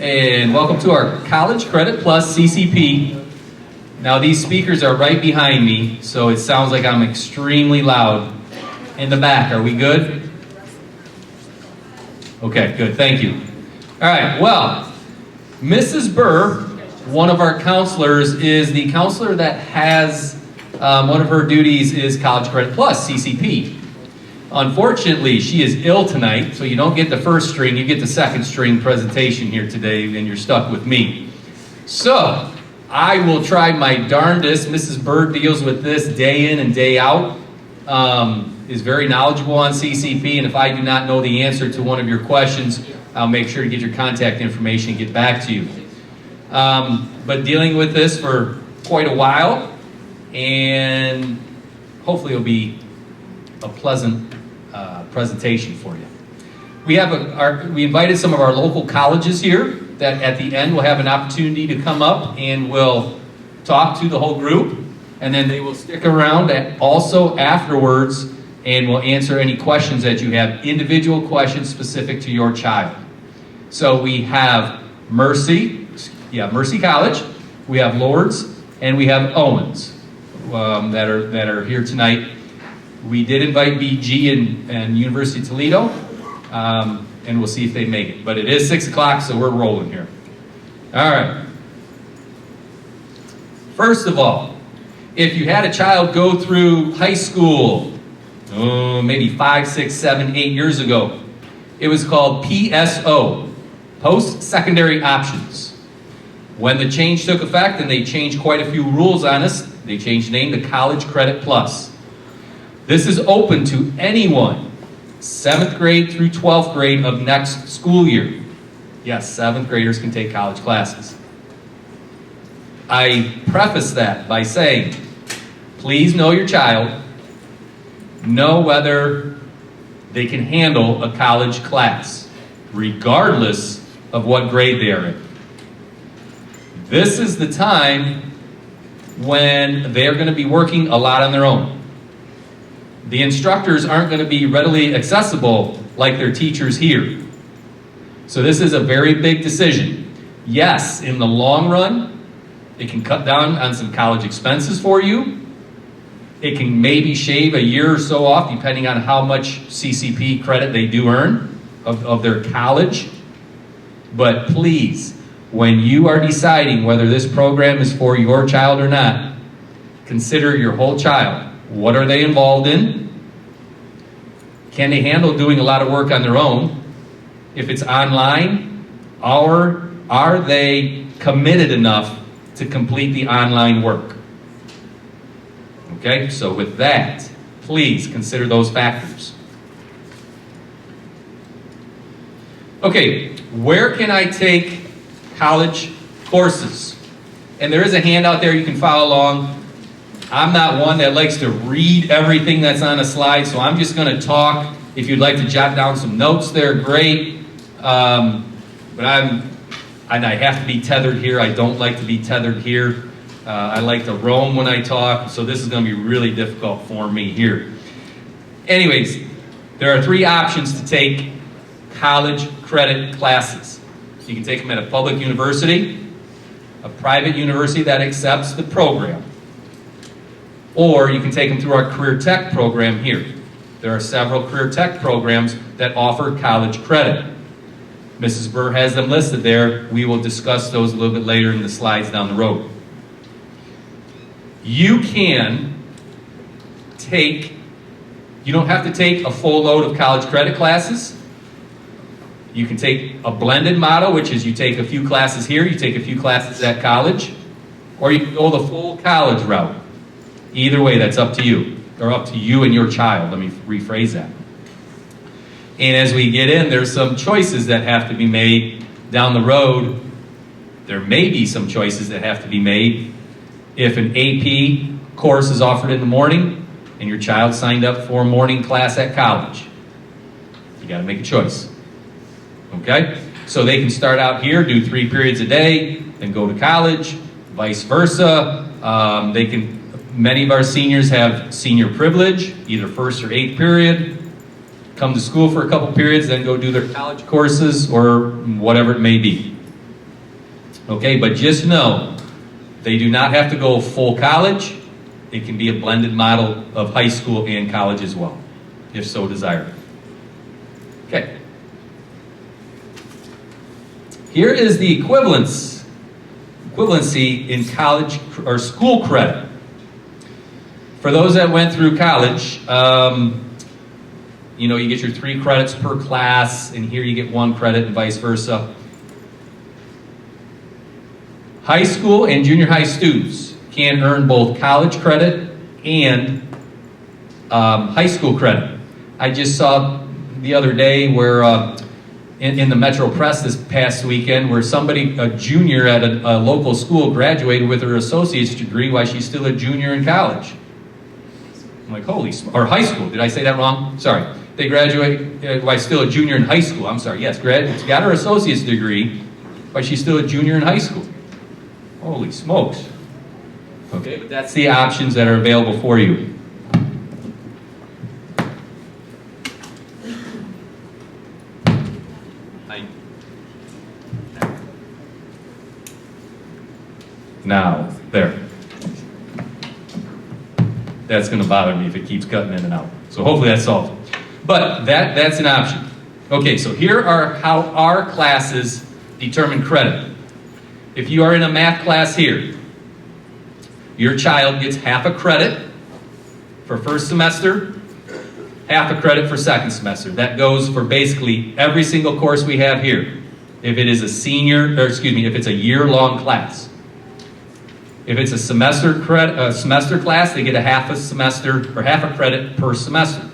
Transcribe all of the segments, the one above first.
And welcome to our College Credit Plus CCP. Now these speakers are right behind me, so it sounds like I'm extremely loud in the back. Are we good? Okay, good, thank you. All right, well, Mrs. Burr, one of our counselors, is the counselor that has, one of her duties is College Credit Plus, CCP. Unfortunately, she is ill tonight, so you don't get the first string, you get the second string presentation here today, and you're stuck with me. So, I will try my darndest. Mrs. Burr deals with this day in and day out, is very knowledgeable on CCP, and if I do not know the answer to one of your questions, I'll make sure to get your contact information and get back to you. But dealing with this for quite a while, and hopefully it'll be a pleasant presentation for you. We have we invited some of our local colleges here that at the end will have an opportunity to come up and we'll talk to the whole group, and then they will stick around also afterwards and will answer any questions that you have, individual questions specific to your child. So we have Mercy College, we have Lourdes, and we have Owens that are here tonight. We did invite BG and University of Toledo, and we'll see if they make it. But it is 6 o'clock, so we're rolling here. All right. First of all, if you had a child go through high school, maybe 5, 6, 7, 8 years ago, it was called PSO, Post-Secondary Options. When the change took effect, and they changed quite a few rules on us, they changed the name to College Credit Plus. This is open to anyone, 7th grade through 12th grade of next school year. Yes, 7th graders can take college classes. I preface that by saying, please know your child, know whether they can handle a college class, regardless of what grade they are in. This is the time when they're going to be working a lot on their own. The instructors aren't going to be readily accessible like their teachers here. So this is a very big decision. Yes, in the long run, it can cut down on some college expenses for you. It can maybe shave a year or so off, depending on how much CCP credit they do earn of their college. But please, when you are deciding whether this program is for your child or not, consider your whole child. What are they involved in? Can they handle doing a lot of work on their own? If it's online, are they committed enough to complete the online work? Okay, so with that, please consider those factors. Okay, where can I take college courses? And there is a handout there you can follow along. I'm not one that likes to read everything that's on a slide, so I'm just going to talk. If you'd like to jot down some notes there, great. But I have to be tethered here. I don't like to be tethered here. I like to roam when I talk, so this is going to be really difficult for me here. Anyways, there are 3 options to take college credit classes. You can take them at a public university, a private university that accepts the program, or you can take them through our Career Tech program here. There are several Career Tech programs that offer college credit. Mrs. Burr has them listed there. We will discuss those a little bit later in the slides down the road. You don't have to take a full load of college credit classes. You can take a blended model, which is you take a few classes here, you take a few classes at college, or you can go the full college route. Either way, that's up to you, or up to you and your child. Let me rephrase that. And as we get in, there's some choices that have to be made down the road. There may be some choices that have to be made. If an AP course is offered in the morning and your child signed up for a morning class at college, you got to make a choice. Okay? So they can start out here, do 3 periods a day, then go to college, vice versa. Many of our seniors have senior privilege, either 1st or 8th period. Come to school for a couple periods, then go do their college courses or whatever it may be. Okay, but just know, they do not have to go full college. It can be a blended model of high school and college as well, if so desired. Okay. Here is the equivalency in college or school credit. For those that went through college, you know, you get your 3 credits per class, and here you get 1 credit and vice versa. High school and junior high students can earn both college credit and high school credit. I just saw the other day where in the Metro Press this past weekend where somebody, a junior at a local school, graduated with her associate's degree while she's still a junior in college. I'm like, holy smoke, or high school, did I say that wrong? Sorry. They graduate while still a junior in high school. I'm sorry, yes, got her associate's degree while she's still a junior in high school. Holy smokes. Okay, but that's the options that are available for you. Now, there. That's going to bother me if it keeps cutting in and out. So hopefully that's solved. But that's an option. Okay, so here are how our classes determine credit. If you are in a math class here, your child gets half a credit for first semester, half a credit for second semester. That goes for basically every single course we have here. If it is a if it's a year-long class. If it's a semester class, they get a half a semester or half a credit per semester.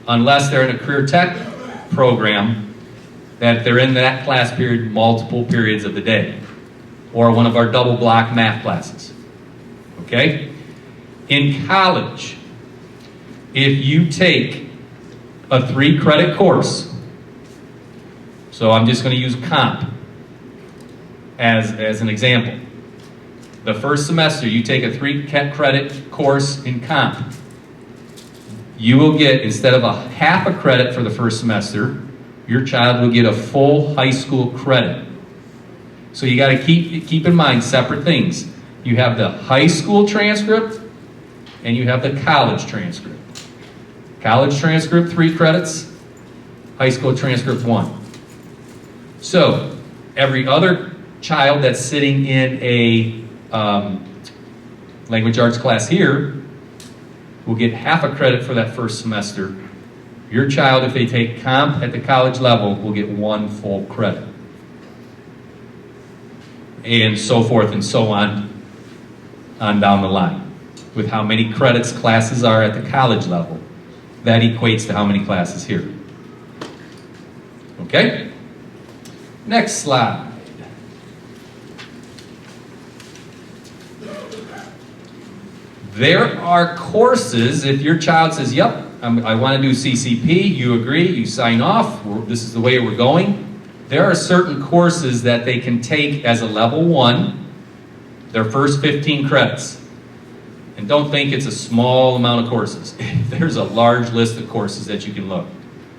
Unless they're in a career tech program, that they're in that class period multiple periods of the day. Or one of our double block math classes. Okay? In college, if you take a 3-credit course, so I'm just going to use comp as an example. The first semester, you take a 3-credit course in comp. You will get, instead of a half a credit for the first semester, your child will get a full high school credit. So you got to keep in mind separate things. You have the high school transcript and you have the college transcript. College transcript, 3 credits. High school transcript, 1. So every other child that's sitting in a language arts class here will get half a credit for that first semester. Your child, if they take comp at the college level, will get 1 full credit. And so forth and so on down the line. With how many credits classes are at the college level, that equates to how many classes here. Okay? Next slide. There are courses, if your child says, yep, I want to do CCP, you agree, you sign off, this is the way we're going. There are certain courses that they can take as a level 1, their first 15 credits. And don't think it's a small amount of courses. There's a large list of courses that you can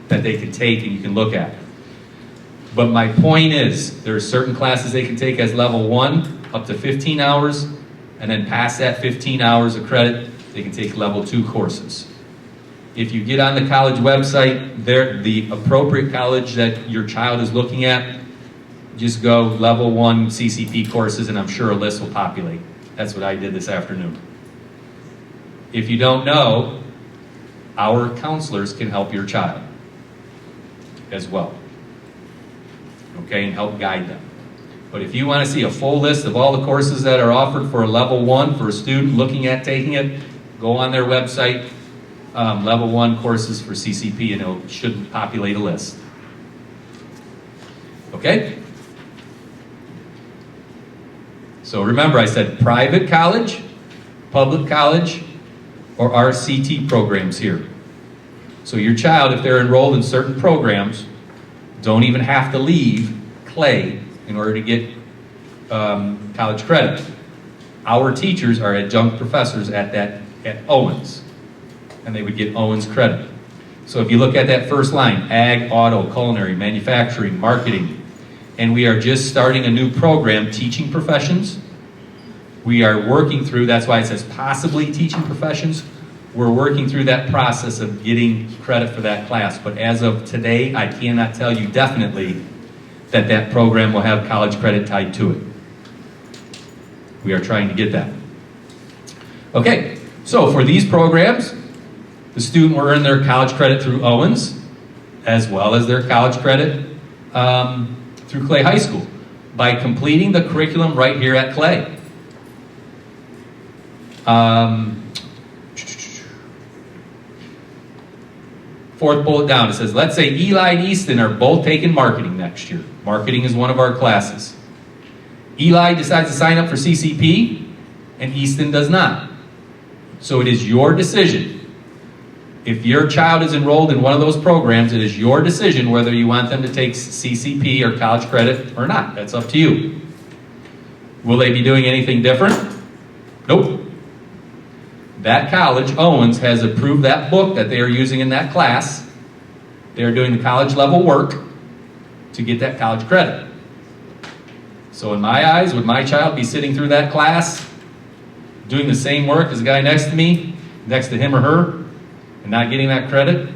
that they can take and you can look at. But my point is, there are certain classes they can take as level 1, up to 15 hours, and then past that 15 hours of credit, they can take level 2 courses. If you get on the college website, the appropriate college that your child is looking at, just go level 1 CCP courses and I'm sure a list will populate. That's what I did this afternoon. If you don't know, our counselors can help your child as well. Okay, and help guide them. But if you want to see a full list of all the courses that are offered for a level 1 for a student looking at taking it, go on their website, level 1 courses for CCP, and it should populate a list. Okay? So remember, I said private college, public college, or RCT programs here. So your child, if they're enrolled in certain programs, don't even have to leave Clay in order to get college credit. Our teachers are adjunct professors at Owens, and they would get Owens credit. So if you look at that first line, ag, auto, culinary, manufacturing, marketing, and we are just starting a new program, Teaching Professions. We are working through, that's why it says possibly Teaching Professions. We're working through that process of getting credit for that class. But as of today, I cannot tell you definitely that that program will have college credit tied to it. We are trying to get that. Okay, so for these programs, the student will earn their college credit through Owens, as well as their college credit through Clay High School, by completing the curriculum right here at Clay. Fourth bullet down, it says, let's say Eli and Easton are both taking marketing next year. Marketing is one of our classes. Eli decides to sign up for CCP, and Easton does not. So it is your decision. If your child is enrolled in one of those programs, it is your decision whether you want them to take CCP or college credit or not. That's up to you. Will they be doing anything different? Nope. That college, Owens, has approved that book that they are using in that class. They are doing the college level work to get that college credit. So in my eyes, would my child be sitting through that class doing the same work as the guy next to me, next to him or her, and not getting that credit?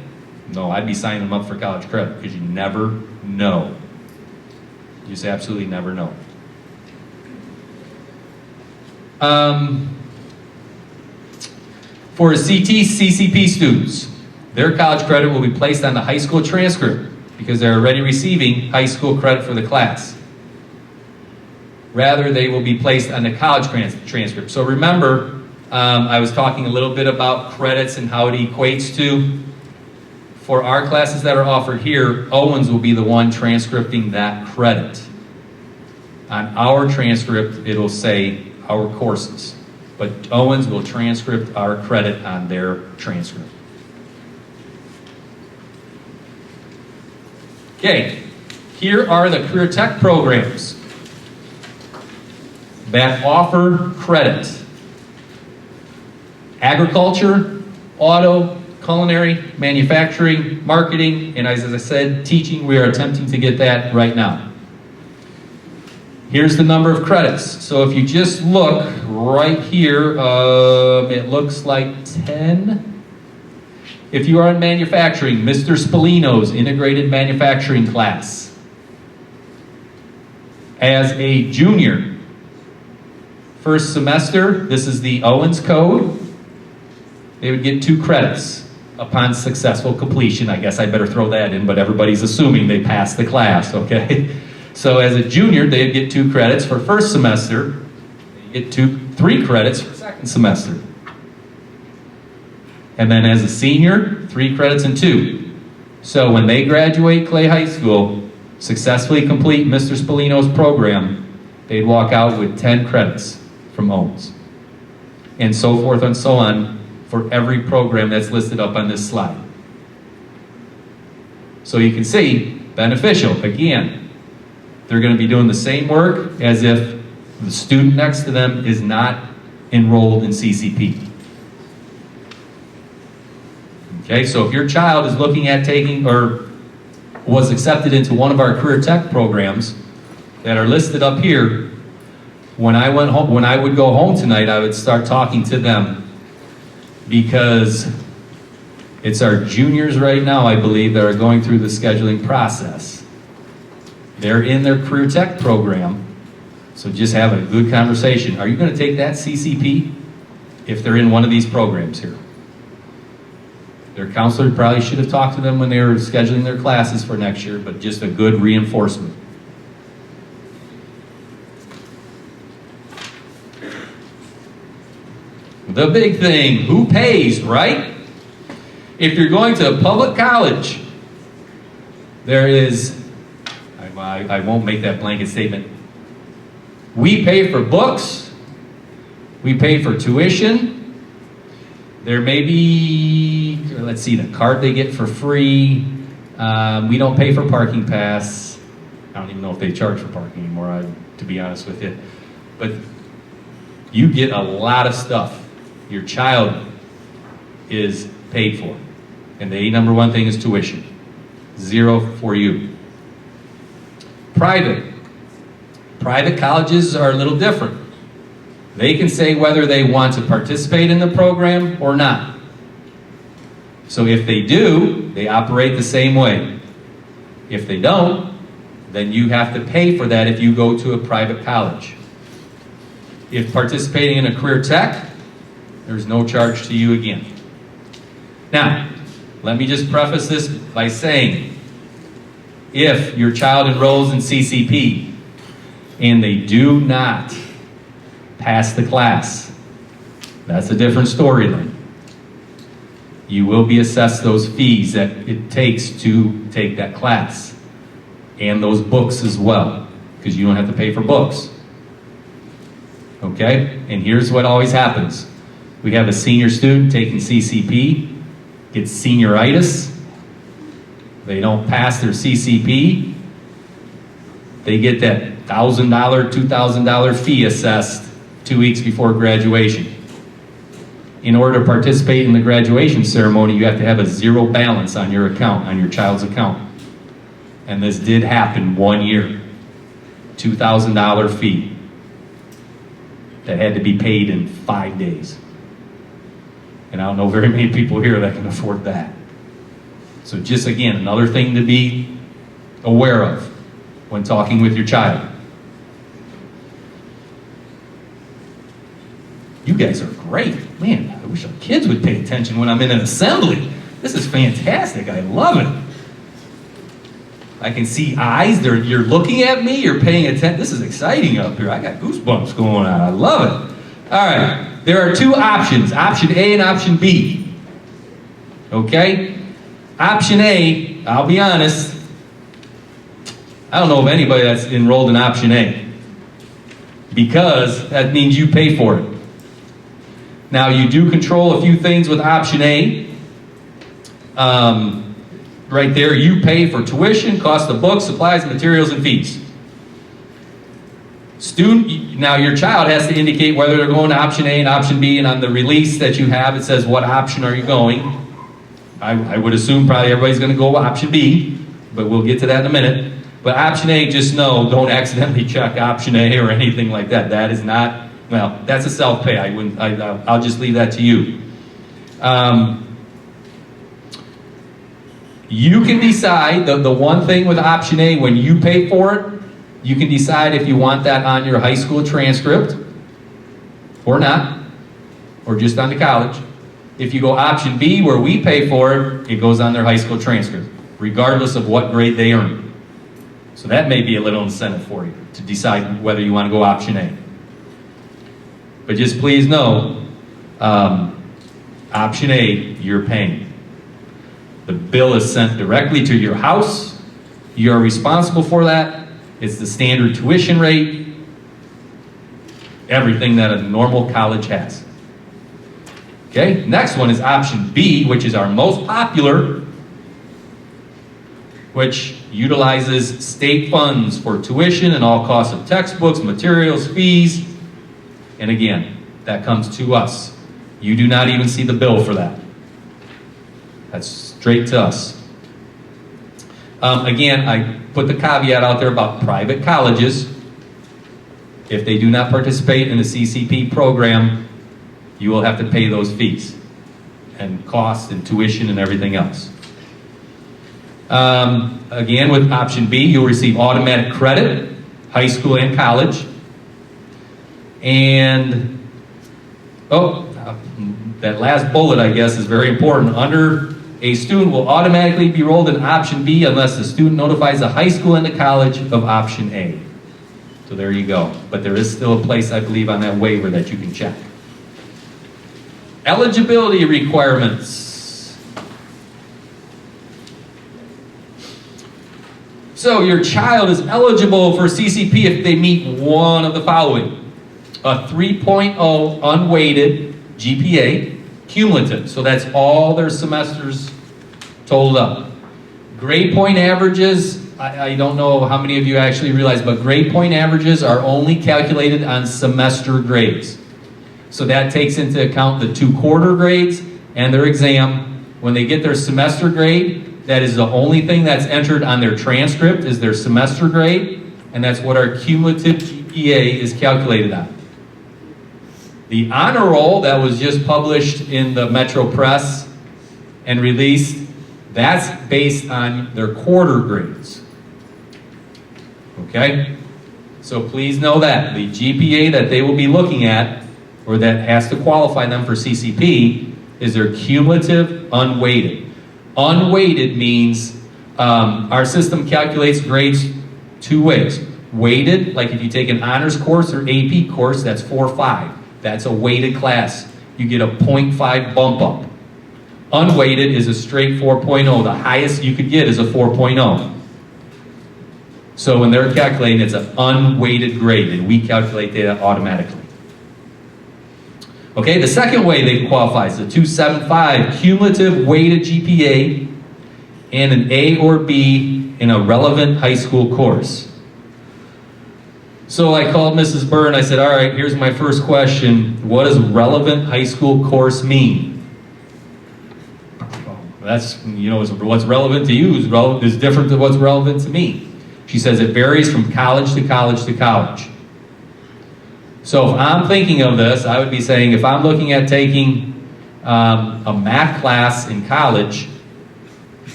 No, I'd be signing them up for college credit, because you never know. You just absolutely never know. For CCP students, their college credit will be placed on the high school transcript because they're already receiving high school credit for the class. Rather, they will be placed on the college transcript. So remember, I was talking a little bit about credits and how it equates to. For our classes that are offered here, Owens will be the one transcripting that credit. On our transcript, it'll say our courses. But Owens will transcript our credit on their transcript. Okay, here are the career tech programs that offer credit. Agriculture, auto, culinary, manufacturing, marketing, and as I said, teaching. We are attempting to get that right now. Here's the number of credits. So if you just look right here, it looks like 10. If you are in manufacturing, Mr. Spallino's integrated manufacturing class. As a junior, first semester, this is the Owens code. They would get 2 credits upon successful completion. I guess I better throw that in, but everybody's assuming they passed the class, okay? So as a junior, they'd get 2 credits for first semester. They get 3 credits for second semester. And then as a senior, 3 credits and 2. So when they graduate Clay High School, successfully complete Mr. Spallino's program, they'd walk out with 10 credits from Owens. And so forth and so on for every program that's listed up on this slide. So you can see, beneficial. Again, they're going to be doing the same work as if the student next to them is not enrolled in CCP. Okay, so if your child is looking at taking or was accepted into one of our career tech programs that are listed up here, when I would go home tonight, I would start talking to them, because it's our juniors right now, I believe, that are going through the scheduling process. They're in their career tech program, so just have a good conversation. Are you going to take that CCP if they're in one of these programs here? Their counselor probably should have talked to them when they were scheduling their classes for next year, but just a good reinforcement. The big thing, who pays, right? If you're going to a public college, there is, I won't make that blanket statement. We pay for books. We pay for tuition. There may be, let's see, the card they get for free. We don't pay for parking pass. I don't even know if they charge for parking anymore, to be honest with you. But you get a lot of stuff. Your child is paid for. And the number one thing is tuition. 0 for you. Private. Private colleges are a little different. They can say whether they want to participate in the program or not. So if they do, they operate the same way. If they don't, then you have to pay for that if you go to a private college. If participating in a career tech, there's no charge to you again. Now, let me just preface this by saying, if your child enrolls in CCP and they do not pass the class, that's a different storyline. You will be assessed those fees that it takes to take that class, and those books as well, because you don't have to pay for books. Okay? And here's what always happens. We have a senior student taking CCP, gets senioritis. They don't pass their CCP. They get that $1,000, $2,000 fee assessed 2 weeks before graduation. In order to participate in the graduation ceremony, you have to have a zero balance on your account, on your child's account. And this did happen 1 year. $2,000 fee that had to be paid in 5 days. And I don't know very many people here that can afford that. So just again, another thing to be aware of when talking with your child. You guys are great. Man, I wish our kids would pay attention when I'm in an assembly. This is fantastic. I love it. I can see eyes. You're looking at me. You're paying attention. This is exciting up here. I got goosebumps going on. I love it. All right. There are two options, option A and option B. Okay? Option A, I'll be honest, I don't know of anybody that's enrolled in option A, because that means you pay for it. Now, you do control a few things with option A. Right there, you pay for tuition, cost of books, supplies, materials, and fees. Now your child has to indicate whether they're going to option A and option B, and on the release that you have, it says what option are you going. I would assume probably everybody's going to go option B, but we'll get to that in a minute. But option A, just know, don't accidentally check option A or anything like that. That is not, well, that's a self-pay. I'll just leave that to you. You can decide, the one thing with option A, when you pay for it, you can decide if you want that on your high school transcript or not, or just on the college. If you go option B, where we pay for it, it goes on their high school transcript, regardless of what grade they earn. So that may be a little incentive for you to decide whether you want to go option A. But just please know, option A, you're paying. The bill is sent directly to your house. You're responsible for that. It's the standard tuition rate. Everything that a normal college has. Okay, next one is option B, which is our most popular, which utilizes state funds for tuition and all costs of textbooks, materials, fees. And again, that comes to us. You do not even see the bill for that. That's straight to us. Again, I put the caveat out there about private colleges. If they do not participate in the CCP program, you will have to pay those fees and costs and tuition and everything else. Again, with option B, you'll receive automatic credit, high school and college. And, that last bullet, I guess, is very important. A student will automatically be enrolled in option B unless the student notifies the high school and the college of option A. So there you go. But there is still a place, I believe, on that waiver that you can check. Eligibility requirements. So your child is eligible for CCP if they meet one of the following. A 3.0 unweighted GPA, cumulative. So that's all their semesters totaled up. Grade point averages, I don't know how many of you actually realize, but grade point averages are only calculated on semester grades. So that takes into account the 2 quarter grades and their exam. When they get their semester grade, that is the only thing that's entered on their transcript is their semester grade. and that's what our cumulative GPA is calculated on. The honor roll that was just published in the Metro Press and released, that's based on their quarter grades. Okay? So please know that the GPA that they will be looking at, or that has to qualify them for CCP, is their cumulative unweighted. Unweighted means our system calculates grades two ways. Weighted, like if you take an honors course or AP course, that's 4 or 5. That's a weighted class. You get a 0.5 bump up. Unweighted is a straight 4.0. The highest you could get is a 4.0. So when they're calculating, it's an unweighted grade, and we calculate that automatically. Okay, the second way they qualify is the 275 cumulative weighted GPA and an A or B in a relevant high school course. So I called Mrs. Burr and I said, all right, here's my first question. What does relevant high school course mean? That's, you know, what's relevant to you is different than what's relevant to me. She says it varies from college to college to college. So if I'm thinking of this, I would be saying if I'm looking at taking a math class in college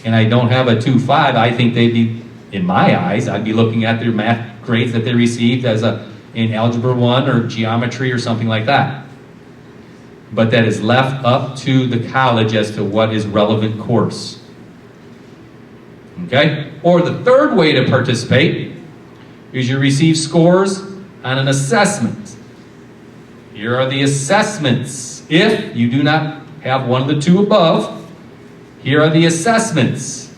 and I don't have a 2.5, I think they'd be, in my eyes, I'd be looking at their math grades that they received as in Algebra 1 or Geometry or something like that. But that is left up to the college as to what is relevant course. Okay? Or the third way to participate is you receive scores on an assessment. Here are the assessments. If you do not have one of the two above, here are the assessments.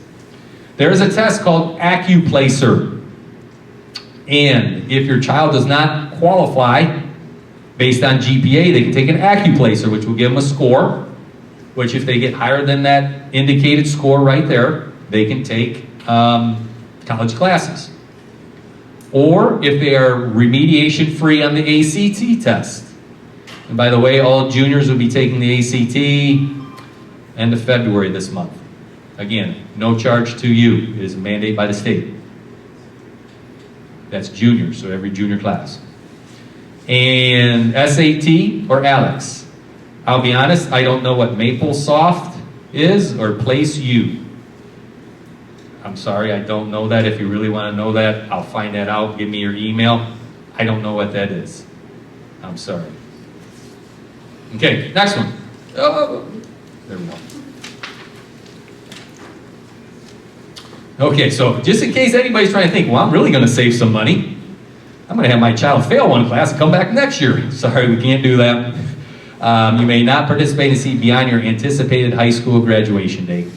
There is a test called AccuPlacer. And if your child does not qualify based on GPA, they can take an AccuPlacer, which will give them a score, which if they get higher than that indicated score right there, they can take college classes. Or if they are remediation free on the ACT test. And by the way, all juniors will be taking the ACT end of February this month. Again, no charge to you. It is a mandate by the state. That's juniors, so every junior class. And SAT or Alex. I'll be honest, I don't know what MapleSoft is or PlaceU. I'm sorry, I don't know that. If you really want to know that, I'll find that out. Give me your email. I don't know what that is. I'm sorry. Okay, next one. Oh, there we go. Okay, so just in case anybody's trying to think, well, I'm really going to save some money. I'm going to have my child fail one class and come back next year. Sorry, we can't do that. You may not participate in CCP beyond your anticipated high school graduation date.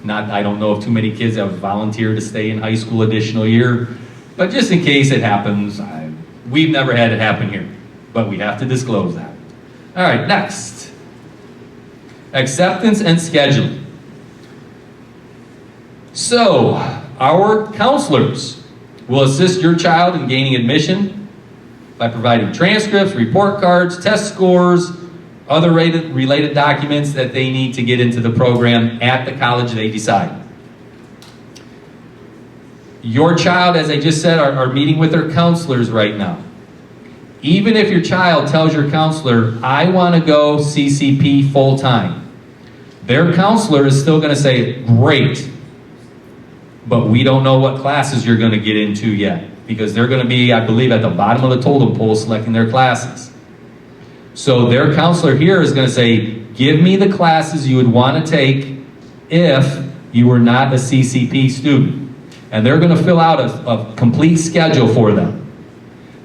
I don't know of too many kids that would volunteer to stay in high school additional year, but just in case it happens, we've never had it happen here, but we have to disclose that. All right, next. Acceptance and scheduling. So, our counselors will assist your child in gaining admission by providing transcripts, report cards, test scores, other related documents that they need to get into the program at the college they decide. Your child, as I just said, are meeting with their counselors right now. Even if your child tells your counselor, I want to go CCP full-time, their counselor is still going to say, great, but we don't know what classes you're going to get into yet, because they're going to be, I believe, at the bottom of the totem pole selecting their classes. So their counselor here is going to say, give me the classes you would want to take if you were not a CCP student. And they're going to fill out a complete schedule for them.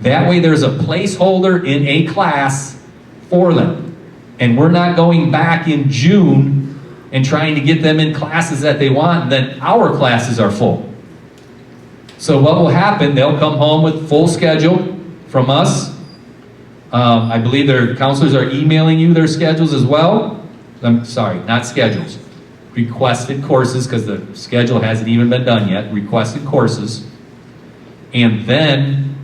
That way there's a placeholder in a class for them. And we're not going back in June and trying to get them in classes that they want, and then our classes are full. So what will happen, they'll come home with full schedule from us. I believe their counselors are emailing you their schedules as well. I'm sorry, not schedules. Requested courses, because the schedule hasn't even been done yet. Requested courses. And then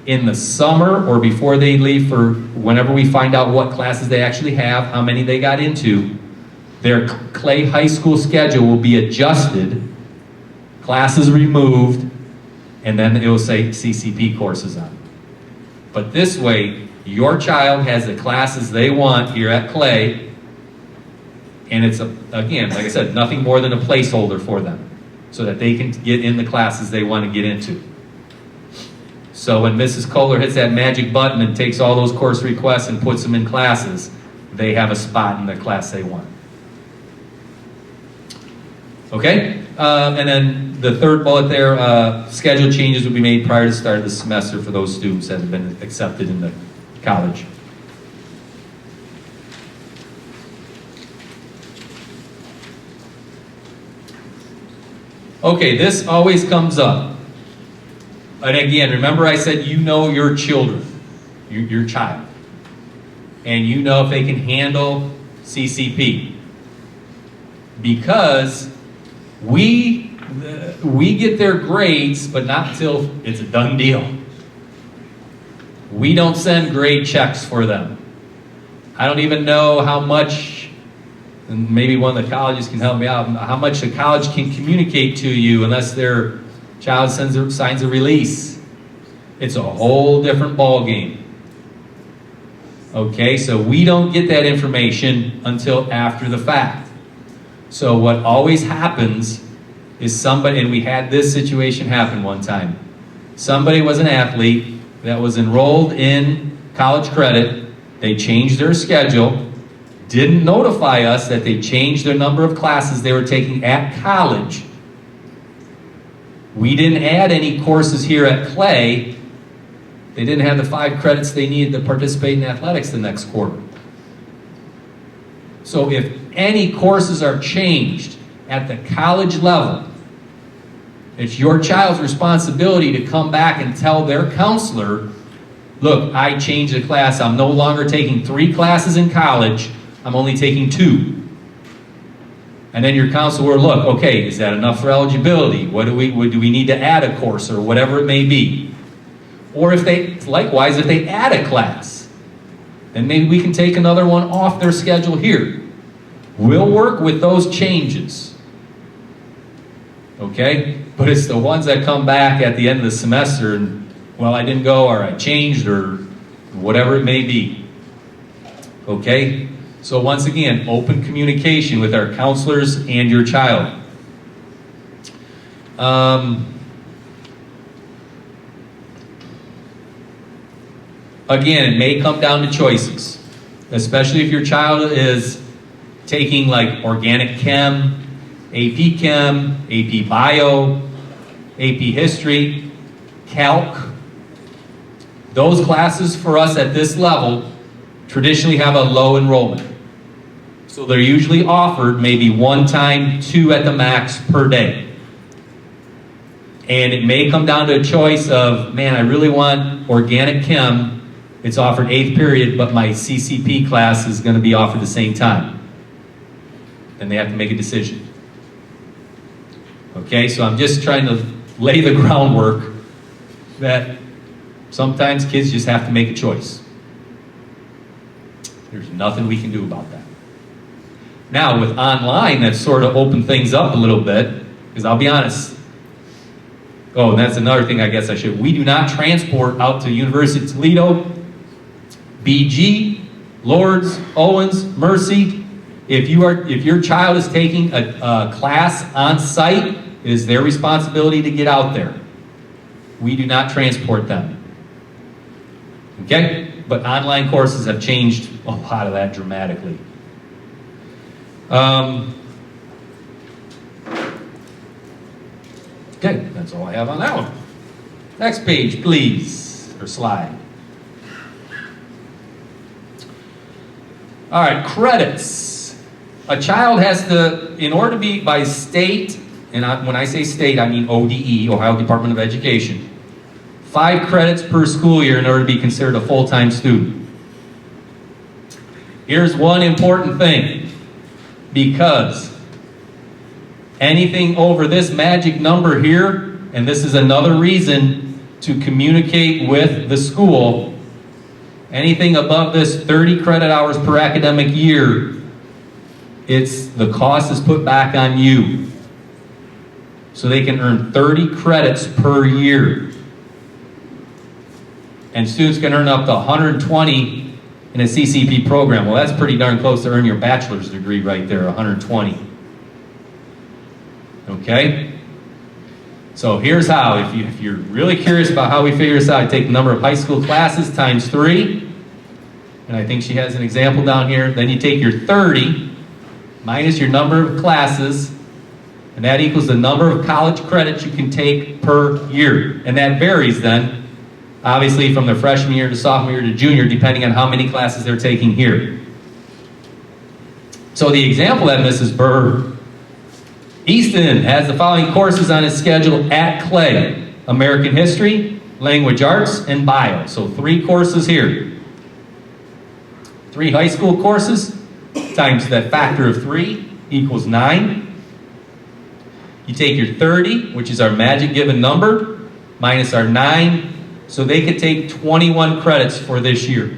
in the summer or before they leave, for whenever we find out what classes they actually have, how many they got into, their Clay High School schedule will be adjusted, classes removed, and then it will say CCP courses on it. But this way, your child has the classes they want here at Clay, and it's, again, like I said, nothing more than a placeholder for them, so that they can get in the classes they want to get into. So when Mrs. Kohler hits that magic button and takes all those course requests and puts them in classes, they have a spot in the class they want. Okay? And then the third bullet there, schedule changes will be made prior to the start of the semester for those students that have been accepted in the college. Okay, this always comes up. And again, remember I said you know your children, your child. And you know if they can handle CCP. Because we get their grades, but not until it's a done deal. We don't send grade checks for them. I don't even know how much, and maybe one of the colleges can help me out, how much the college can communicate to you unless their child signs a release. It's a whole different ball game. Okay, so we don't get that information until after the fact. So what always happens is somebody, and we had this situation happen one time. Somebody was an athlete that was enrolled in college credit. They changed their schedule, didn't notify us that they changed their number of classes they were taking at college. We didn't add any courses here at Clay. They didn't have the 5 credits they needed to participate in athletics the next quarter. So if any courses are changed at the college level, it's your child's responsibility to come back and tell their counselor, look, I changed the class. I'm no longer taking 3 classes in college. I'm only taking 2. And then your counselor will look, okay, is that enough for eligibility? What do we need to add a course or whatever it may be? Or if they, likewise, if they add a class, then maybe we can take another one off their schedule here. We'll work with those changes. Okay? But it's the ones that come back at the end of the semester and, well, I didn't go, or I changed, or whatever it may be. Okay? So once again, open communication with our counselors and your child. Again, it may come down to choices, especially if your child is taking like organic chem, AP Chem, AP Bio, AP History, Calc. Those classes for us at this level traditionally have a low enrollment. So they're usually offered maybe 1 time, 2 at the max per day. And it may come down to a choice of, man, I really want organic chem. It's offered 8th period, but my CCP class is going to be offered the same time. Then they have to make a decision. Okay, so I'm just trying to lay the groundwork that sometimes kids just have to make a choice. There's nothing we can do about that. Now, with online, that's sort of opened things up a little bit, because I'll be honest. Oh, and that's another thing I guess I should. We do not transport out to University of Toledo, BG, Lourdes, Owens, Mercy. If your child is taking a class on site, it is their responsibility to get out there. We do not transport them. Okay? But online courses have changed a lot of that dramatically. Okay, that's all I have on that one. Next page, please, or slide. All right, credits. A child has to, in order to be by state, and when I say state, I mean ODE, Ohio Department of Education, 5 credits per school year in order to be considered a full-time student. Here's one important thing, because anything over this magic number here, and this is another reason to communicate with the school, anything above this 30 credit hours per academic year, the cost is put back on you. So they can earn 30 credits per year. And students can earn up to 120 in a CCP program. Well, that's pretty darn close to earn your bachelor's degree right there, 120. Okay? So here's how. If you're really curious about how we figure this out, I take the number of high school classes times 3. And I think she has an example down here. Then you take your 30 minus your number of classes, and that equals the number of college credits you can take per year. And that varies then, obviously from the freshman year to sophomore year to junior, depending on how many classes they're taking here. So the example that Mrs. Burr, Easton has the following courses on his schedule at Clay: American History, Language Arts, and Bio. So 3 courses here. 3 high school courses times that factor of 3 equals 9. You take your 30, which is our magic given number, minus our 9, so they could take 21 credits for this year.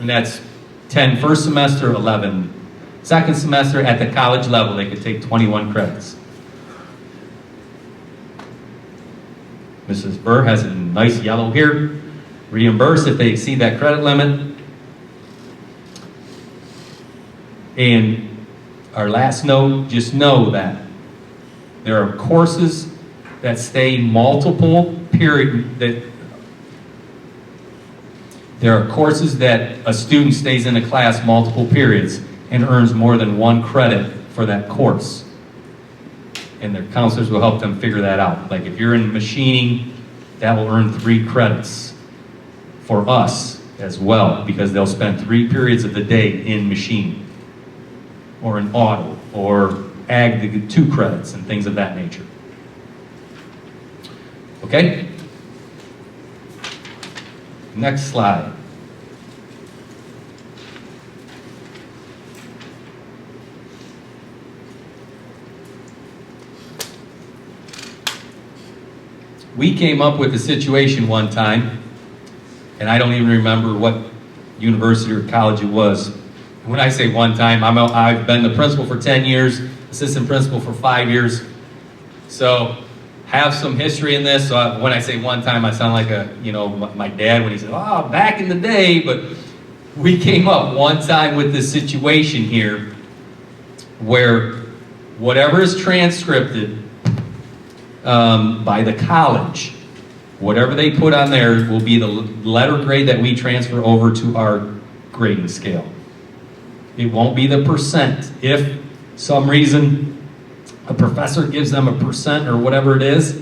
And that's 10 first semester, 11 second semester. At the college level, they could take 21 credits. Mrs. Burr has a nice yellow here. Reimburse if they exceed that credit limit. And our last note, just know that there are courses that stay multiple period, there are courses that a student stays in a class multiple periods and earns more than 1 credit for that course. And their counselors will help them figure that out. Like if you're in machining, that will earn 3 credits for us as well, because they'll spend 3 periods of the day in machining, or in auto, or ag to get 2 credits, and things of that nature. Okay? Next slide. We came up with a situation one time, and I don't even remember what university or college it was. When I say one time, I've been the principal for 10 years, assistant principal for 5 years. So have some history in this. So when I say one time, I sound like my dad when he said, "Oh, back in the day." But we came up one time with this situation here where whatever is transcripted by the college, whatever they put on there will be the letter grade that we transfer over to our grading scale. It won't be the percent. If some reason a professor gives them a percent or whatever it is,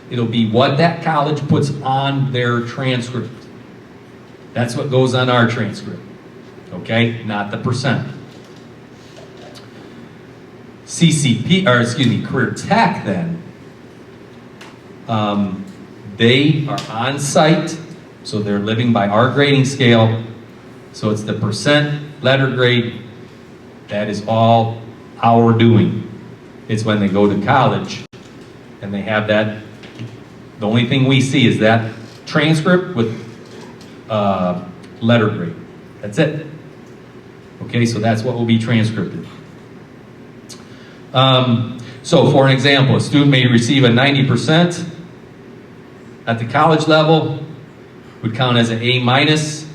it'll be what that college puts on their transcript. That's what goes on our transcript. Okay? Not the percent. Career Tech then, they are on site, so they're living by our grading scale. So it's the percent, letter grade, that is all our doing. It's when they go to college and they have that, the only thing we see is that transcript with letter grade. That's it. Okay, so that's what will be transcripted. So for an example, a student may receive a 90% at the college level, would count as an A minus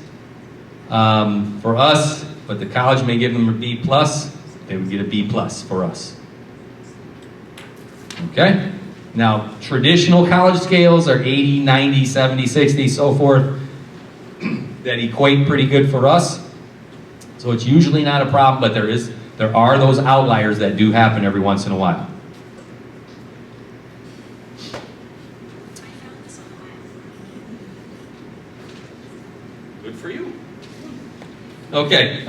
for us, but the college may give them a B plus, they would get a B plus for us. Okay? Now, traditional college scales are 80, 90, 70, 60, so forth, that equate pretty good for us. So it's usually not a problem, but there are those outliers that do happen every once in a while. Good for you. Okay.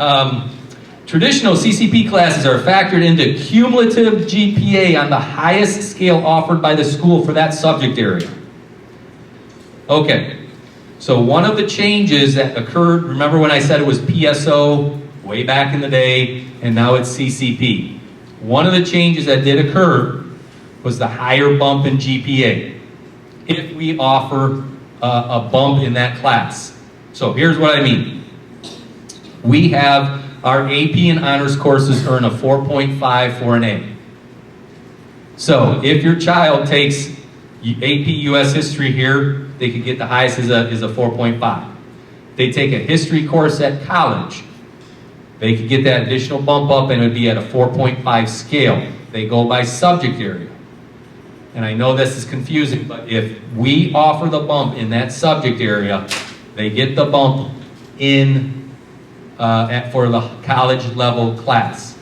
Traditional CCP classes are factored into cumulative GPA on the highest scale offered by the school for that subject area. Okay. So one of the changes that occurred, remember when I said it was PSO way back in the day, and now it's CCP. One of the changes that did occur was the higher bump in GPA, if we offer a bump in that class. So here's what I mean. We have our AP and honors courses earn a 4.5 for an A. So if your child takes AP US History here, they could get the highest is a 4.5. They take a history course at college, they could get that additional bump up and it would be at a 4.5 scale. They go by subject area. And I know this is confusing, but if we offer the bump in that subject area, they get the bump in for the college level class.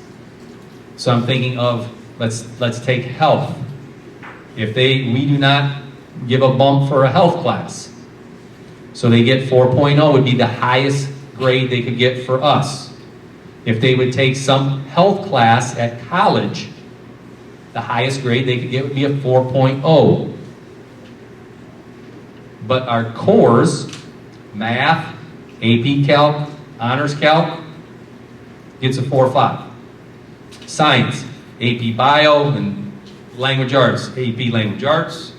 So I'm thinking of, let's take health. If we do not give a bump for a health class, so they get 4.0 would be the highest grade they could get for us. If they would take some health class at college, the highest grade they could get would be a 4.0. But our cores, math, AP Calc, Honors Calc, gets a 4.5. Science, AP Bio, and Language Arts, AP Language Arts,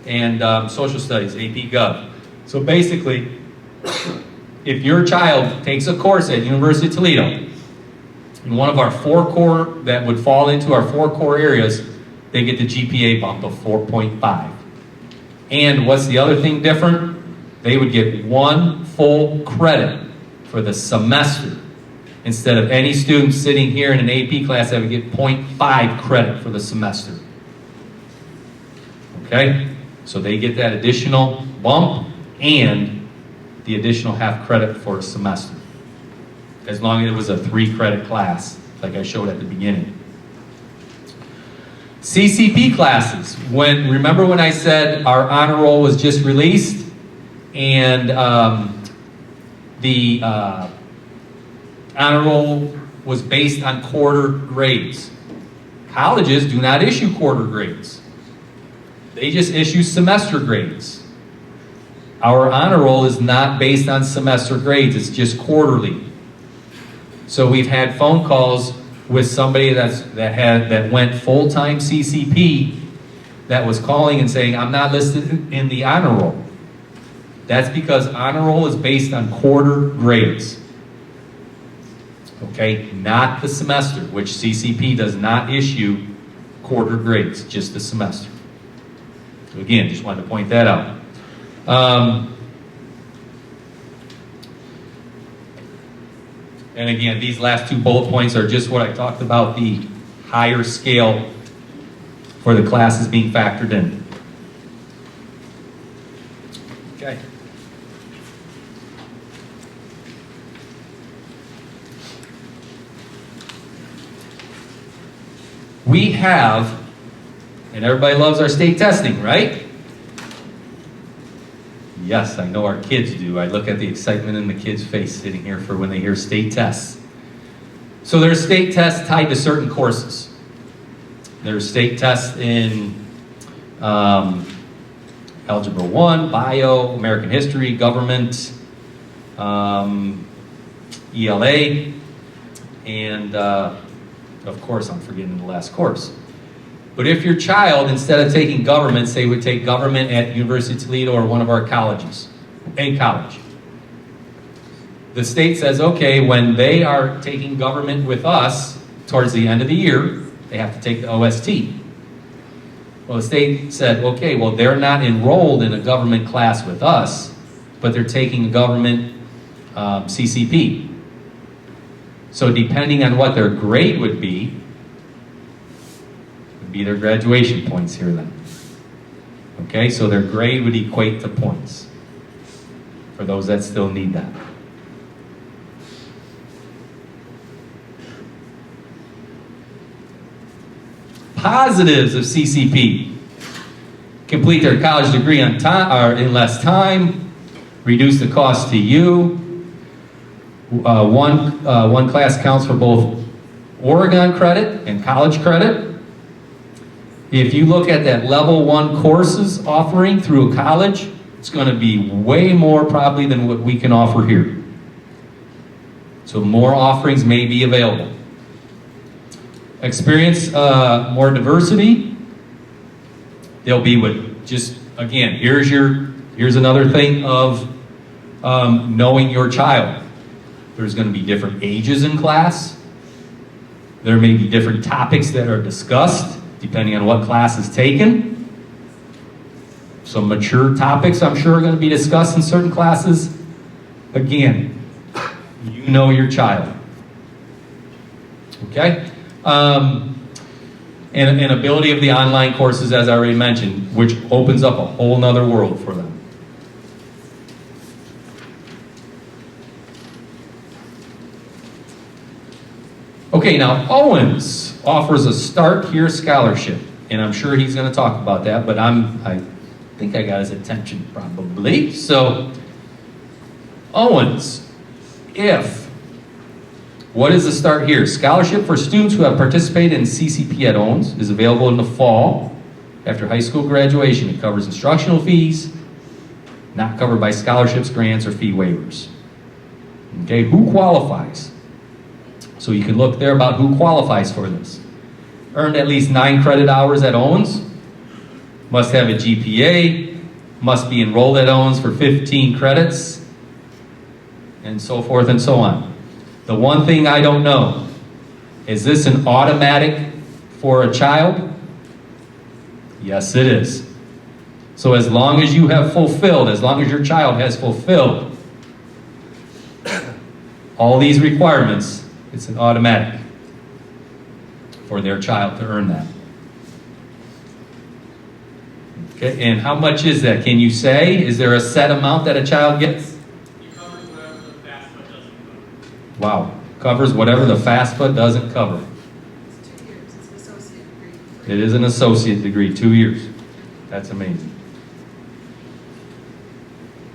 and Social Studies, AP Gov. So basically, if your child takes a course at University of Toledo, in one of our 4 core, that would fall into our 4 core areas, they get the GPA bump of 4.5. And what's the other thing different? They would get 1 full credit for the semester. Instead of any student sitting here in an AP class that would get 0.5 credit for the semester. Okay? So they get that additional bump and the additional half credit for a semester. As long as it was a 3-credit class, like I showed at the beginning. CCP classes. Remember when I said our honor roll was just released, and the honor roll was based on quarter grades. Colleges do not issue quarter grades. They just issue semester grades. Our honor roll is not based on semester grades, it's just quarterly. So we've had phone calls with somebody that went full-time CCP that was calling and saying, I'm not listed in the honor roll. That's because honor roll is based on quarter grades. Okay, not the semester, which CCP does not issue quarter grades, just the semester. So again, just wanted to point that out. And again, these last 2 bullet points are just what I talked about, the higher scale for the classes being factored in. Okay. We have, and everybody loves our state testing, right? Yes, I know our kids do. I look at the excitement in the kids' face sitting here for when they hear state tests. So there's state tests tied to certain courses. There's state tests in Algebra 1, Bio, American History, Government, ELA, and of course I'm forgetting the last course. But if your child, instead of taking government, say would take government at University of Toledo or one of our colleges, a college, the state says, okay, when they are taking government with us towards the end of the year, they have to take the OST. Well, the state said, okay, well, they're not enrolled in a government class with us, but they're taking a government CCP. So depending on what their grade would be their graduation points here then. Okay, so their grade would equate to points for those that still need that. Positives of CCP: complete their college degree on time or in less time, reduce the cost to you. One class counts for both Oregon credit and college credit. If you look at that level 1 courses offering through a college, it's going to be way more probably than what we can offer here. So more offerings may be available. Experience more diversity. They'll be with just, again, here's another thing of knowing your child. There's going to be different ages in class. There may be different topics that are discussed depending on what class is taken. Some mature topics, I'm sure, are going to be discussed in certain classes. Again, you know your child. Okay? And ability of the online courses, as I already mentioned, which opens up a whole nother world for them. Okay, now Owens offers a Start Here scholarship, and I'm sure he's going to talk about that, but I think I got his attention probably. So, Owens, what is the Start Here? Scholarship for students who have participated in CCP at Owens is available in the fall after high school graduation. It covers instructional fees, not covered by scholarships, grants, or fee waivers. Okay, who qualifies? So you can look there about who qualifies for this. Earned at least 9 credit hours at Owens, must have a GPA, must be enrolled at Owens for 15 credits, and so forth and so on. The one thing I don't know, is this an automatic for a child? Yes, it is. So as long as you have fulfilled, as long as your child has fulfilled all these requirements, it's an automatic for their child to earn that. Okay, and how much is that? Can you say? Is there a set amount that a child gets? Wow. Covers whatever the FAFSA doesn't cover. It's 2 years. It's an associate degree. It is an associate degree, 2 years. That's amazing.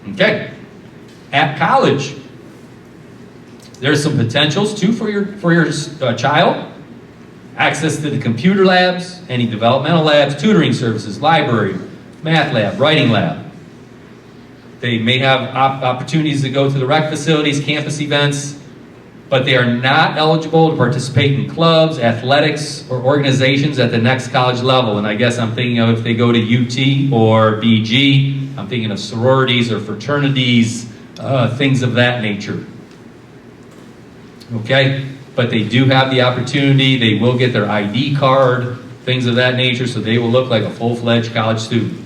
Okay. At college, there's some potentials too for your child. Access to the computer labs, any developmental labs, tutoring services, library, math lab, writing lab. They may have opportunities to go to the rec facilities, campus events, but they are not eligible to participate in clubs, athletics, or organizations at the next college level. And I guess I'm thinking of if they go to UT or BG, I'm thinking of sororities or fraternities, things of that nature. Okay? But they do have the opportunity. They will get their ID card, things of that nature, so they will look like a full-fledged college student.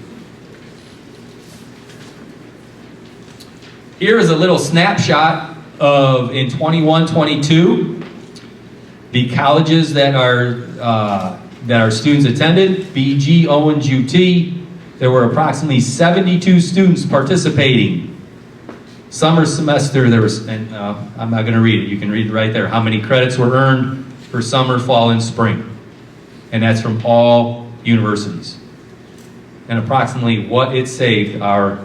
Here is a little snapshot of, in 21-22, the colleges that our students attended. BG, Owens, UT. There were approximately 72 students participating. Summer semester, there was, and I'm not going to read it. You can read it right there. How many credits were earned for summer, fall, and spring. And that's from all universities. And approximately what it saved our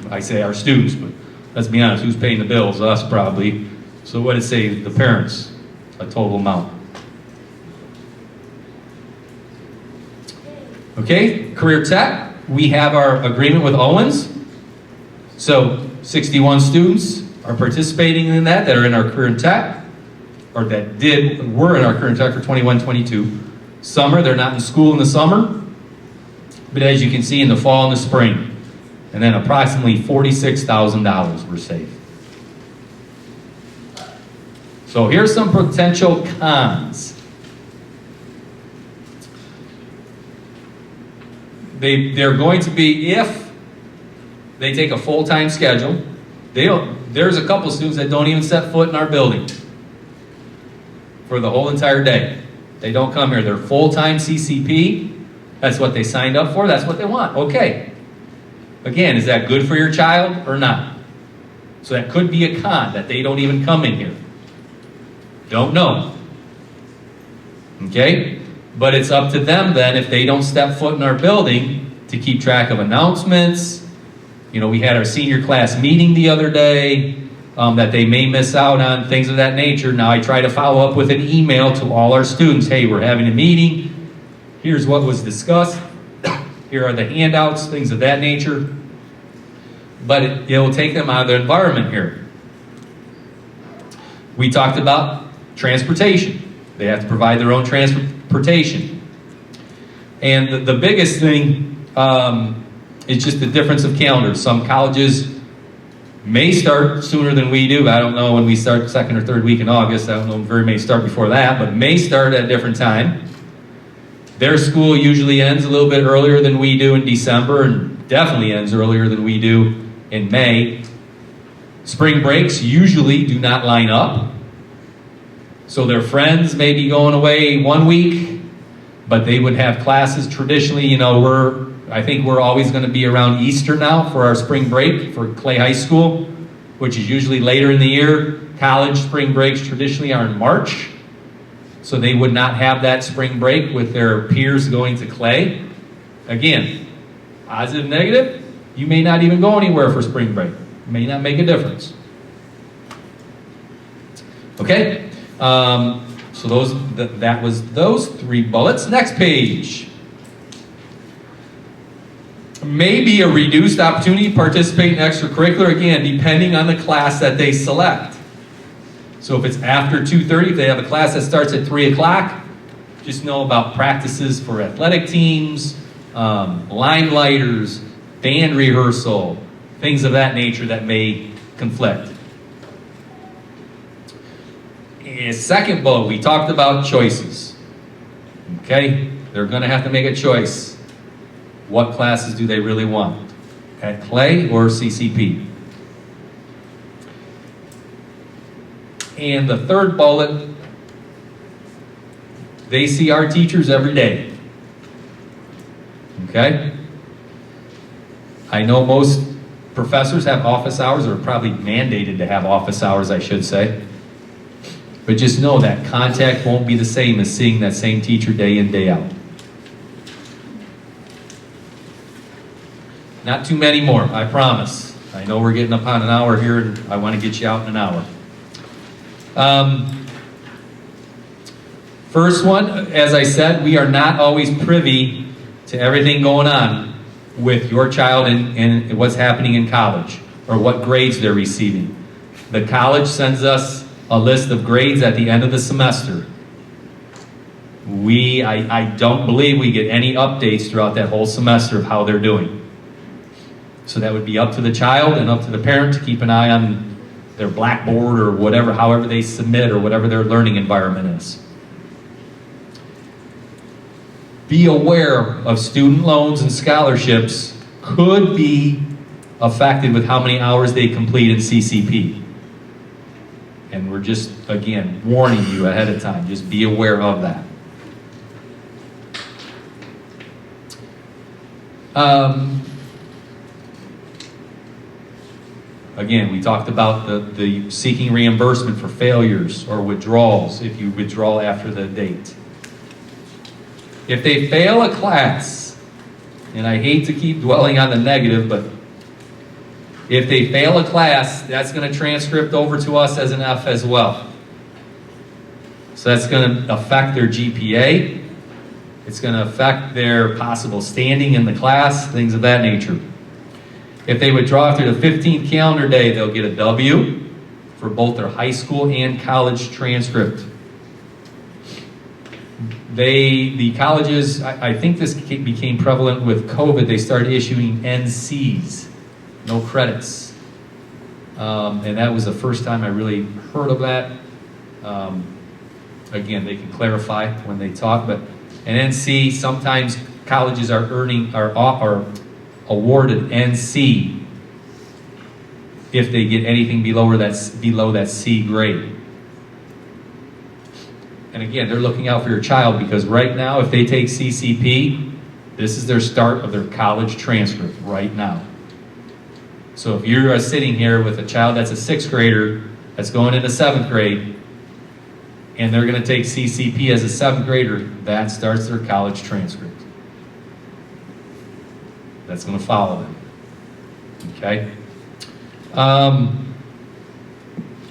I say our students, but let's be honest, who's paying the bills? Us, probably. So what it saved the parents? A total amount. Okay, Career Tech. We have our agreement with Owens. So 61 students are participating in that are in our Career Tech, or were in our Career Tech for 21-22. Summer, they're not in school in the summer, but as you can see in the fall and the spring. And then approximately $46,000 were saved. So here's some potential cons. They're going to be, if they take a full-time schedule, there's a couple students that don't even set foot in our building for the whole entire day. They don't come here. They're full-time CCP. That's what they signed up for. That's what they want. Okay. Again, is that good for your child or not? So that could be a con, that they don't even come in here. Don't know. Okay? But it's up to them then, if they don't step foot in our building, to keep track of announcements. You know, we had our senior class meeting the other day that they may miss out on, things of that nature. Now I try to follow up with an email to all our students. Hey, we're having a meeting. Here's what was discussed. Here are the handouts, things of that nature. But it will take them out of their environment here. We talked about transportation. They have to provide their own transportation. And the biggest thing is just the difference of calendars. Some colleges may start sooner than we do. I don't know when we start, second or third week in August. I don't know if very may start before that, but may start at a different time. Their school usually ends a little bit earlier than we do in December, and definitely ends earlier than we do in May. Spring breaks usually do not line up. So their friends may be going away 1 week, but they would have classes traditionally. You know, I think we're always going to be around Easter now for our spring break for Clay High School, which is usually later in the year. College spring breaks traditionally are in March. So they would not have that spring break with their peers going to Clay. Again, positive, negative, you may not even go anywhere for spring break. It may not make a difference. Okay, so that was those 3 bullets. Next page. Maybe a reduced opportunity to participate in extracurricular, again, depending on the class that they select. So if it's after 2:30, if they have a class that starts at 3 o'clock, just know about practices for athletic teams, line-lighters, band rehearsal, things of that nature that may conflict. And second bullet, we talked about choices. Okay? They're going to have to make a choice. What classes do they really want? At Clay or CCP? And the third bullet, they see our teachers every day. Okay? I know most professors have office hours, or probably mandated to have office hours, I should say. But just know that contact won't be the same as seeing that same teacher day in, day out. Not too many more, I promise. I know we're getting up on an hour here, and I want to get you out in an hour. First one, as I said, we are not always privy to everything going on with your child and what's happening in college, or what grades they're receiving. The college sends us a list of grades at the end of the semester. I don't believe we get any updates throughout that whole semester of how they're doing. So that would be up to the child and up to the parent to keep an eye on their Blackboard or whatever, however they submit, or whatever their learning environment is. Be aware of student loans and scholarships could be affected with how many hours they complete in CCP. And we're just, again, warning you ahead of time. Just be aware of that. Again, we talked about the seeking reimbursement for failures or withdrawals if you withdraw after the date. If they fail a class, and I hate to keep dwelling on the negative, but if they fail a class, that's going to transcript over to us as an F as well. So that's going to affect their GPA. It's going to affect their possible standing in the class, things of that nature. If they withdraw after the 15th calendar day, they'll get a W for both their high school and college transcript. The colleges, I think this became prevalent with COVID, they started issuing NCs, no credits. And that was the first time I really heard of that. Again, they can clarify when they talk, but an NC, sometimes colleges are awarded NC if they get anything below that C grade. And again, they're looking out for your child, because right now, if they take CCP, this is their start of their college transcript right now. So if you're sitting here with a child that's a 6th grader that's going into 7th grade, and they're going to take CCP as a 7th grader, that starts their college transcript. That's going to follow them. Okay?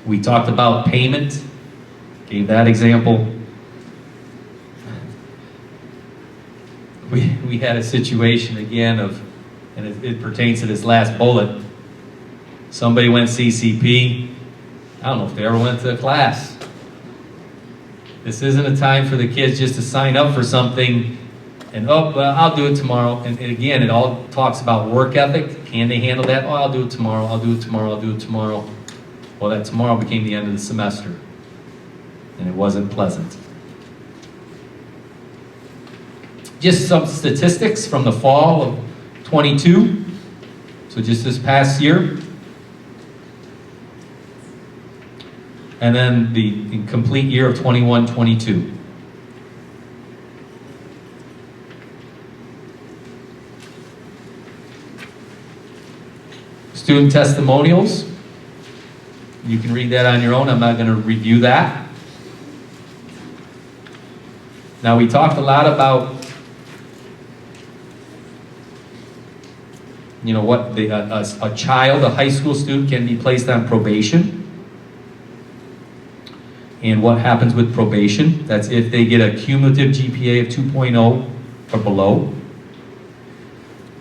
We talked about payment. Gave that example. We had a situation again and it pertains to this last bullet. Somebody went CCP. I don't know if they ever went to a class. This isn't a time for the kids just to sign up for something and, oh, well, I'll do it tomorrow. And again, it all talks about work ethic. Can they handle that? Oh, I'll do it tomorrow. I'll do it tomorrow. I'll do it tomorrow. Well, that tomorrow became the end of the semester. And it wasn't pleasant. Just some statistics from the fall of 22, so just this past year. And then the complete year of 21-22. Student testimonials. You can read that on your own. I'm not going to review that. Now, we talked a lot about, you know, what a child, a high school student, can be placed on probation. And what happens with probation. That's if they get a cumulative GPA of 2.0 or below,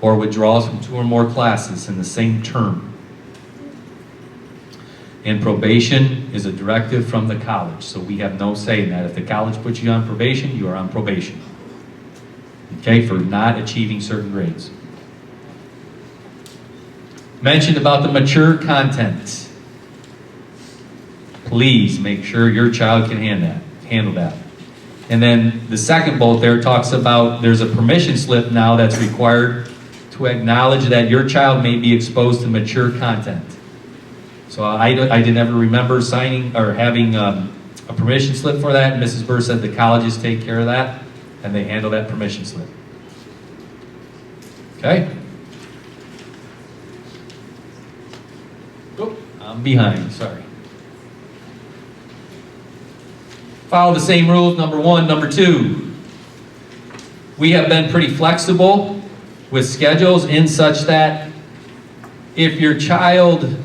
or withdrawals from 2 or more classes in the same term. And probation is a directive from the college, so we have no say in that. If the college puts you on probation, you are on probation. Okay, for not achieving certain grades. Mentioned about the mature content. Please make sure your child can handle that. And then the second bullet there talks about there's a permission slip now that's required to acknowledge that your child may be exposed to mature content. So I didn't ever remember signing or having a permission slip for that. Mrs. Burr said the colleges take care of that, and they handle that permission slip. Okay? Oh, I'm behind, sorry. Follow the same rules, number 1. Number 2, we have been pretty flexible with schedules in such that if your child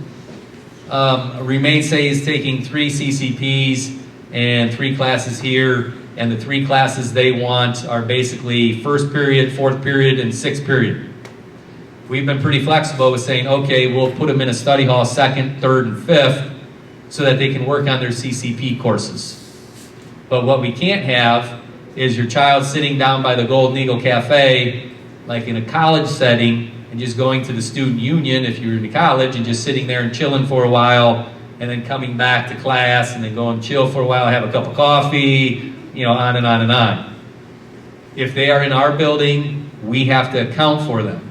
remains, say, is taking 3 CCPs and 3 classes here, and the 3 classes they want are basically first period, fourth period, and sixth period. We've been pretty flexible with saying, okay, we'll put them in a study hall second, third, and fifth so that they can work on their CCP courses. But what we can't have is your child sitting down by the Golden Eagle Cafe, like in a college setting, and just going to the student union if you're in college, and just sitting there and chilling for a while, and then coming back to class, and then go and chill for a while, have a cup of coffee, you know, on and on and on. If they are in our building, we have to account for them.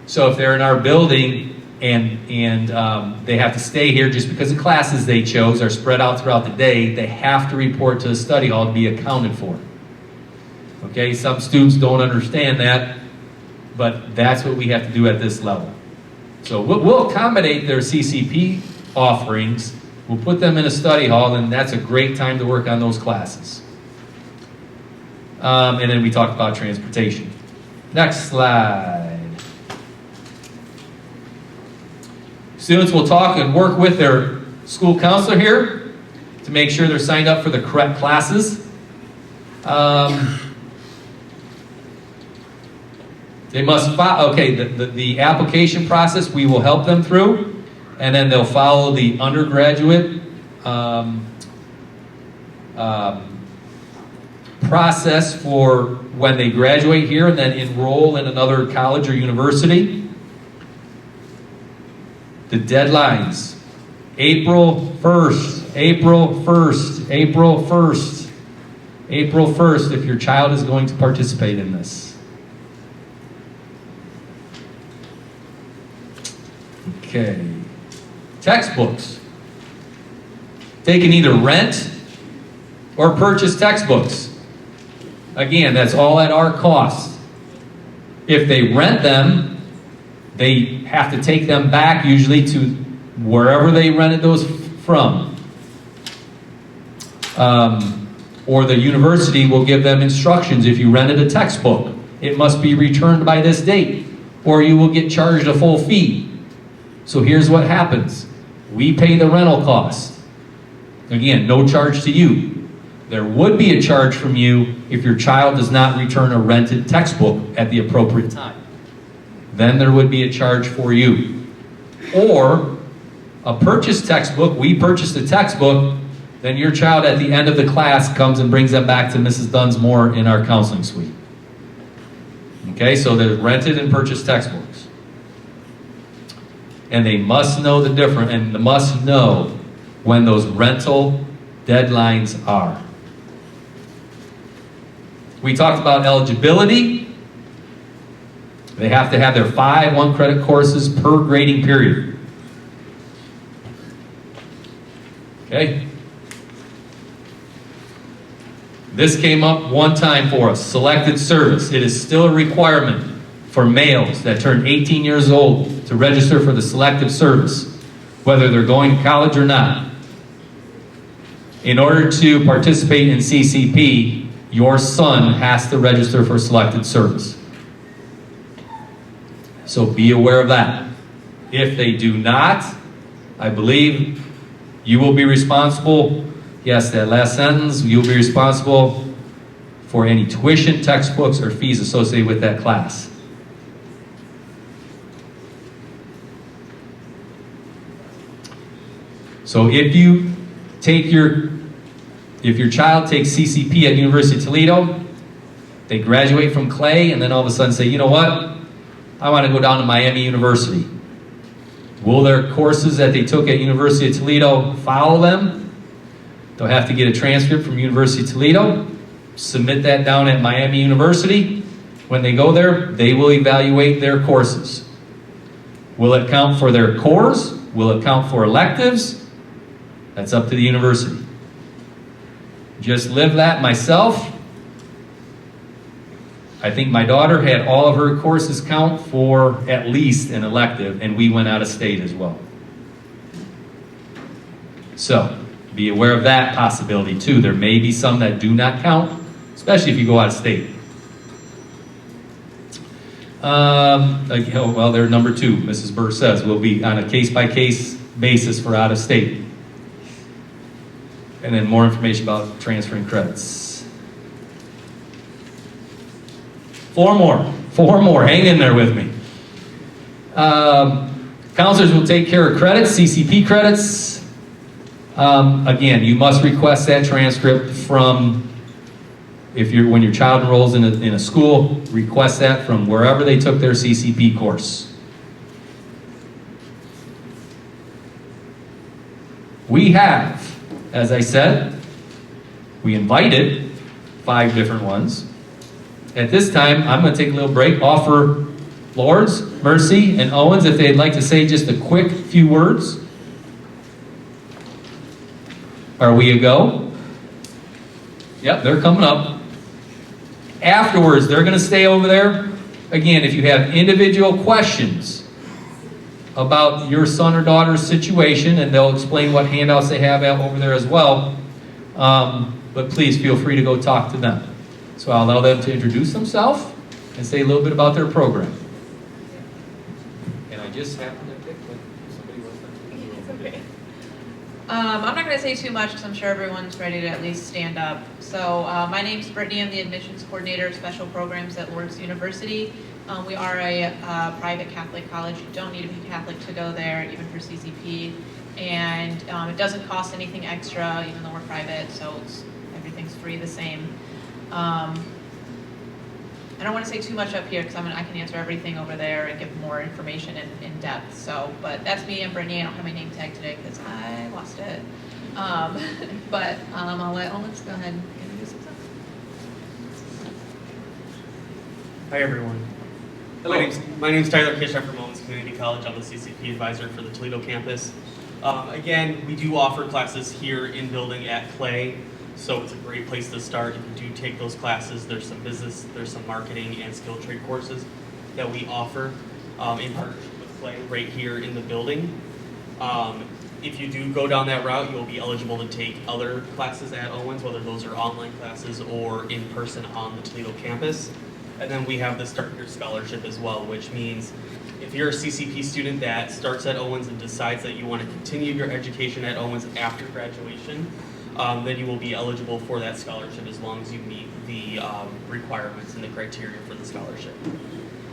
So if they're in our building and they have to stay here just because the classes they chose are spread out throughout the day, they have to report to the study hall to be accounted for. Okay, some students don't understand that, but that's what we have to do at this level. So we'll accommodate their CCP offerings, we'll put them in a study hall, and that's a great time to work on those classes. And then we talked about transportation. Next slide. Students will talk and work with their school counselor here to make sure they're signed up for the correct classes. They must follow, okay, the application process we will help them through, and then they'll follow the undergraduate process for when they graduate here and then enroll in another college or university. The deadlines, April 1st, April 1st, April 1st, April 1st, if your child is going to participate in this. Okay. Textbooks. They can either rent or purchase textbooks. Again, that's all at our cost. If they rent them, they have to take them back usually to wherever they rented those from. Or the university will give them instructions. If you rented a textbook, it must be returned by this date, or you will get charged a full fee. So here's what happens. We pay the rental cost. Again, no charge to you. There would be a charge from you if your child does not return a rented textbook at the appropriate time. Then there would be a charge for you. Or a purchased textbook, we purchased a textbook, then your child at the end of the class comes and brings them back to Mrs. Dunsmore in our counseling suite. Okay, so they're rented and purchased textbooks. And they must know the difference, and they must know when those rental deadlines are. We talked about eligibility. They have to have their 5 one-credit courses per grading period. Okay? This came up one time for us. Selected service. It is still a requirement for males that turn 18 years old to register for the selective service, whether they're going to college or not. In order to participate in CCP, your son has to register for selected service. So be aware of that. If they do not, I believe you will be responsible. Yes, that last sentence, you'll be responsible for any tuition, textbooks, or fees associated with that class. So if your child takes CCP at University of Toledo, they graduate from Clay, and then all of a sudden say, you know what? I want to go down to Miami University. Will their courses that they took at University of Toledo follow them? They'll have to get a transcript from University of Toledo, submit that down at Miami University. When they go there, they will evaluate their courses. Will it count for their cores? Will it count for electives? That's up to the university. Just live that myself. I think my daughter had all of her courses count for at least an elective, and we went out of state as well. So, be aware of that possibility too. There may be some that do not count, especially if you go out of state. Well, they're number 2. Mrs. Burr says we'll be on a case-by-case basis for out of state. And then more information about transferring credits. 4 more. Hang in there with me. Counselors will take care of credits, CCP credits. Again, you must request that transcript from, when your child enrolls in a school, request that from wherever they took their CCP course. We have, as I said, we invited 5 different ones. At this time, I'm going to take a little break, offer Lords, Mercy, and Owens if they'd like to say just a quick few words. Are we a go? Yep, they're coming up. Afterwards, they're going to stay over there. Again, if you have individual questions about your son or daughter's situation, and they'll explain what handouts they have out over there as well. But please feel free to go talk to them. So I'll allow them to introduce themselves and say a little bit about their program. And I just happened to pick what somebody was thinking. It's okay. I'm not going to say too much because I'm sure everyone's ready to at least stand up. So my name's Brittany. I'm the admissions coordinator of special programs at Lord's University. We are a private Catholic college. You don't need to be Catholic to go there, even for CCP. And it doesn't cost anything extra, even though we're private, so everything's free the same. I don't want to say too much up here because I can answer everything over there and give more information in depth. So, but that's me. I'm Brittany. I don't have my name tag today because I lost it. But I'll let Owens go ahead and introduce himself. Hi everyone. Hello. My name's Tyler Kish. I'm from Owens Community College. I'm the CCP advisor for the Toledo campus. Again, we do offer classes here in building at Clay. So it's a great place to start. If you do take those classes, there's some business, there's some marketing and skill trade courses that we offer in partnership with Clay right here in the building. If you do go down that route, you'll be eligible to take other classes at Owens, whether those are online classes or in person on the Toledo campus. And then we have the Start Your Scholarship as well, which means if you're a CCP student that starts at Owens and decides that you want to continue your education at Owens after graduation, then you will be eligible for that scholarship as long as you meet the requirements and the criteria for the scholarship.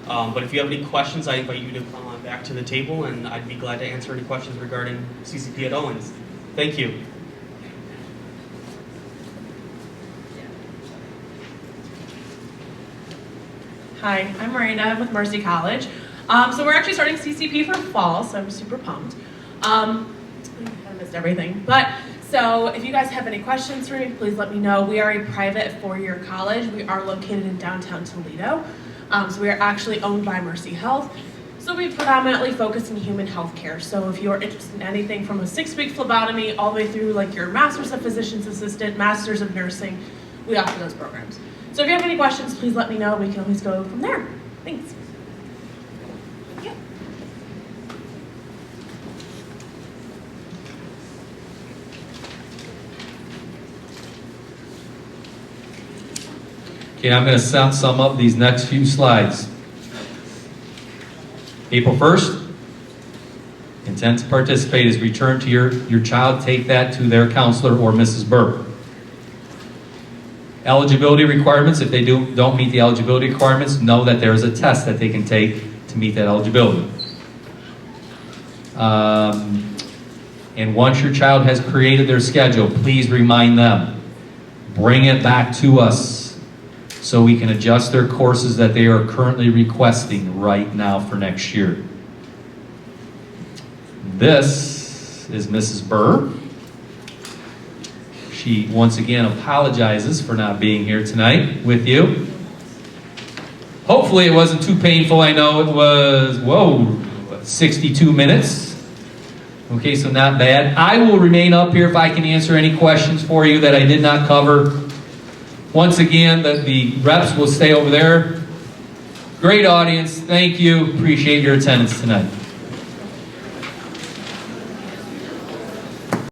But if you have any questions, I invite you to come on back to the table, and I'd be glad to answer any questions regarding CCP at Owens. Thank you. Hi, I'm Miranda. I'm with Mercy College. So we're actually starting CCP for fall, so I'm super pumped. I missed everything. But So if you guys have any questions for me, please let me know. We are a private four-year college. We are located in downtown Toledo. So we are actually owned by Mercy Health. So we predominantly focus in human health care. So if you're interested in anything from a 6-week phlebotomy all the way through like your Master's of Physician's Assistant, Master's of Nursing, we offer those programs. So if you have any questions, please let me know. We can always go from there. Thanks. Yeah. Okay, I'm going to sum up these next few slides. April 1st, intent to participate is return to your child. Take that to their counselor or Mrs. Burr. Eligibility requirements, if they don't meet the eligibility requirements, know that there is a test that they can take to meet that eligibility. And once your child has created their schedule, please remind them. Bring it back to us so we can adjust their courses that they are currently requesting right now for next year. This is Mrs. Burr. She once again apologizes for not being here tonight with you. Hopefully it wasn't too painful. I know it was, 62 minutes. Okay, so not bad. I will remain up here if I can answer any questions for you that I did not cover. Once again, the reps will stay over there. Great audience. Thank you. Appreciate your attendance tonight.